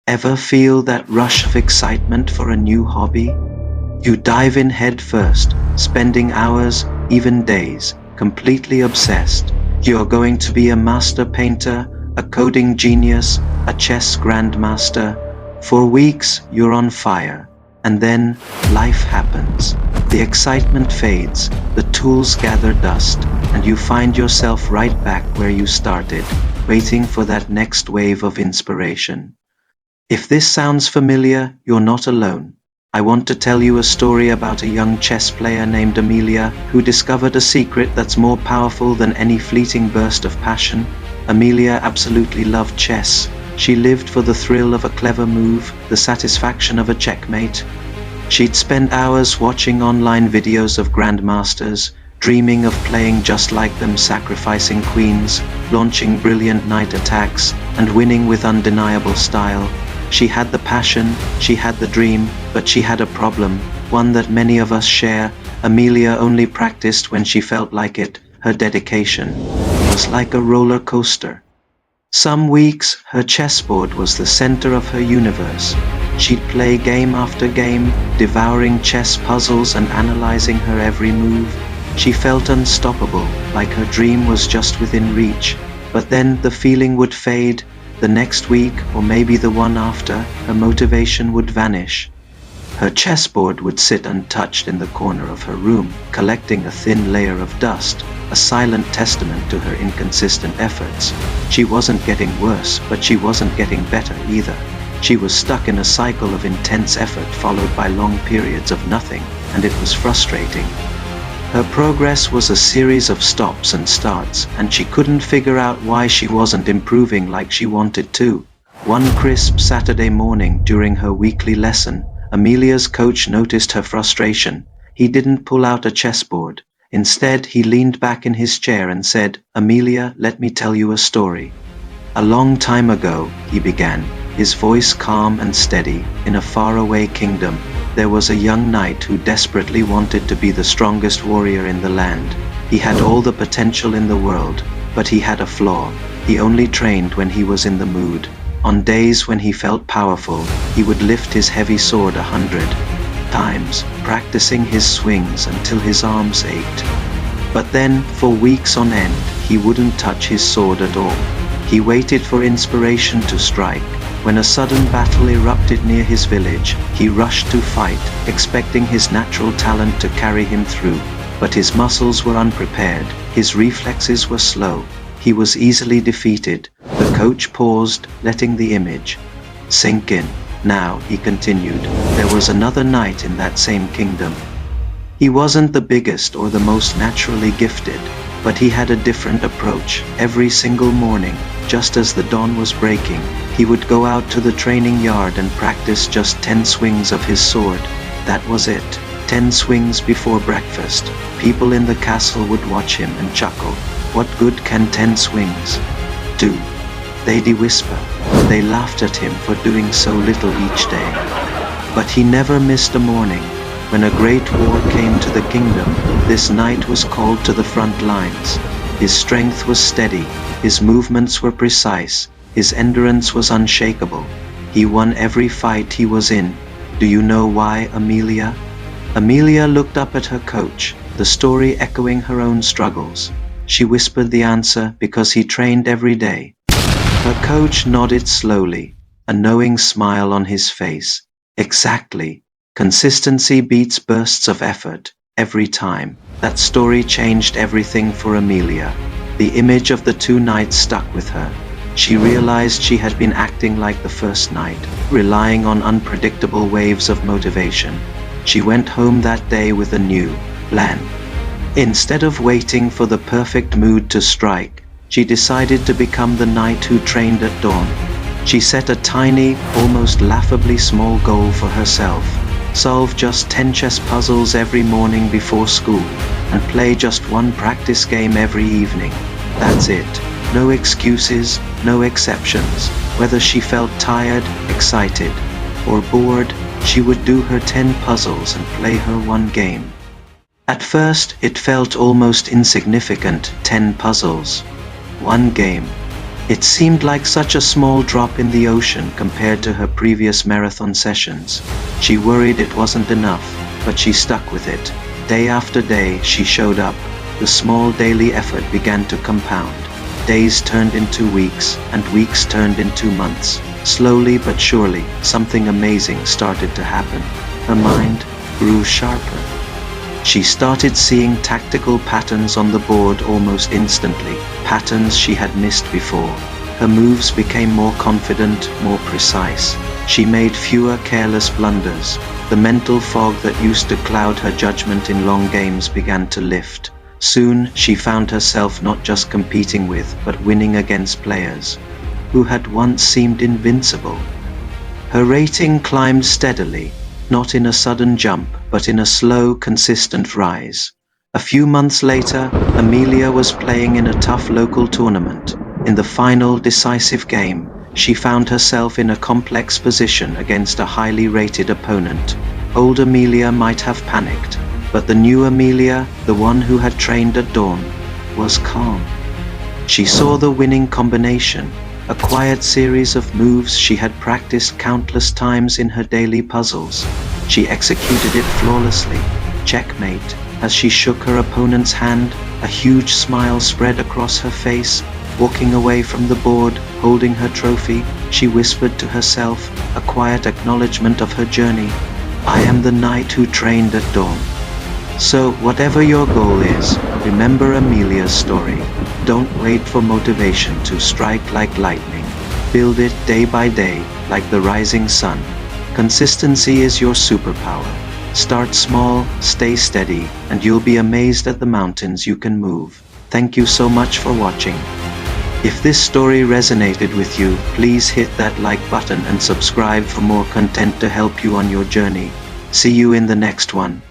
Ever feel that rush of excitement for a new hobby? You dive in head first, spending hours, even days, completely obsessed. You're going to be a master painter, a coding genius, a chess grandmaster. For weeks, you're on fire. And then, life happens. The excitement fades, the tools gather dust, and you find yourself right back where you started, waiting for that next wave of inspiration. If this sounds familiar, you're not alone. I want to tell you a story about a young chess player named Amelia who discovered a secret that's more powerful than any fleeting burst of passion. Amelia absolutely loved chess. She lived for the thrill of a clever move, the satisfaction of a checkmate. She'd spend hours watching online videos of grandmasters, dreaming of playing just like them, sacrificing queens, launching brilliant knight attacks, and winning with undeniable style. She had the passion, she had the dream, but she had a problem, one that many of us share. Amelia only practiced when she felt like it. Her dedication was like a roller coaster. Some weeks, her chessboard was the center of her universe. She'd play game after game, devouring chess puzzles and analyzing her every move. She felt unstoppable, like her dream was just within reach. But then the feeling would fade. The next week, or maybe the one after, her motivation would vanish. Her chessboard would sit untouched in the corner of her room, collecting a thin layer of dust, a silent testament to her inconsistent efforts. She wasn't getting worse, but she wasn't getting better either. She was stuck in a cycle of intense effort followed by long periods of nothing, and it was frustrating. Her progress was a series of stops and starts, and she couldn't figure out why she wasn't improving like she wanted to. One crisp Saturday morning during her weekly lesson, Amelia's coach noticed her frustration. He didn't pull out a chessboard. Instead, he leaned back in his chair and said, "Amelia, let me tell you a story." "A long time ago," he began, his voice calm and steady, "in a faraway kingdom, there was a young knight who desperately wanted to be the strongest warrior in the land. He had all the potential in the world, but he had a flaw. He only trained when he was in the mood. On days when he felt powerful, he would lift his heavy sword 100 times, practicing his swings until his arms ached. But then, for weeks on end, he wouldn't touch his sword at all. He waited for inspiration to strike. When a sudden battle erupted near his village, he rushed to fight, expecting his natural talent to carry him through. But his muscles were unprepared, his reflexes were slow. He was easily defeated. The coach paused, letting the image sink in. Now, he continued, there was another knight in that same kingdom. He wasn't the biggest or the most naturally gifted, but he had a different approach. Every single morning, just as the dawn was breaking, he would go out to the training yard and practice just 10 swings of his sword. That was it. 10 swings before breakfast. People in the castle would watch him and chuckle. What good can 10 swings do? They'd whisper. They laughed at him for doing so little each day. But he never missed a morning. When a great war came to the kingdom, this knight was called to the front lines. His strength was steady, his movements were precise, his endurance was unshakable. He won every fight he was in. Do you know why, Amelia? Amelia looked up at her coach, the story echoing her own struggles. She whispered the answer, because he trained every day. Her coach nodded slowly, a knowing smile on his face. Exactly. Consistency beats bursts of effort, every time. That story changed everything for Amelia. The image of the two knights stuck with her. She realized she had been acting like the first knight, relying on unpredictable waves of motivation. She went home that day with a new plan. Instead of waiting for the perfect mood to strike, she decided to become the knight who trained at dawn. She set a tiny, almost laughably small goal for herself. Solve just 10 chess puzzles every morning before school, and play just one practice game every evening. That's it. No excuses, no exceptions. Whether she felt tired, excited, or bored, she would do her 10 puzzles and play her one game. At first, it felt almost insignificant, 10 puzzles. One game. It seemed like such a small drop in the ocean compared to her previous marathon sessions. She worried it wasn't enough, but she stuck with it. Day after day, she showed up. The small daily effort began to compound. Days turned into weeks, and weeks turned into months. Slowly but surely, something amazing started to happen. Her mind grew sharper. She started seeing tactical patterns on the board almost instantly, patterns she had missed before. Her moves became more confident, more precise. She made fewer careless blunders. The mental fog that used to cloud her judgment in long games began to lift. Soon, she found herself not just competing with, but winning against players who had once seemed invincible. Her rating climbed steadily, not in a sudden jump, but in a slow, consistent rise. A few months later, Amelia was playing in a tough local tournament. In the final, decisive game, she found herself in a complex position against a highly rated opponent. Old Amelia might have panicked, but the new Amelia, the one who had trained at dawn, was calm. She saw the winning combination, a quiet series of moves she had practiced countless times in her daily puzzles. She executed it flawlessly. Checkmate. As she shook her opponent's hand, a huge smile spread across her face. Walking away from the board, holding her trophy, she whispered to herself, a quiet acknowledgement of her journey. I am the knight who trained at dawn. So, whatever your goal is, remember Amelia's story. Don't wait for motivation to strike like lightning. Build it day by day, like the rising sun. Consistency is your superpower. Start small, stay steady, and you'll be amazed at the mountains you can move. Thank you so much for watching. If this story resonated with you, please hit that like button and subscribe for more content to help you on your journey. See you in the next one.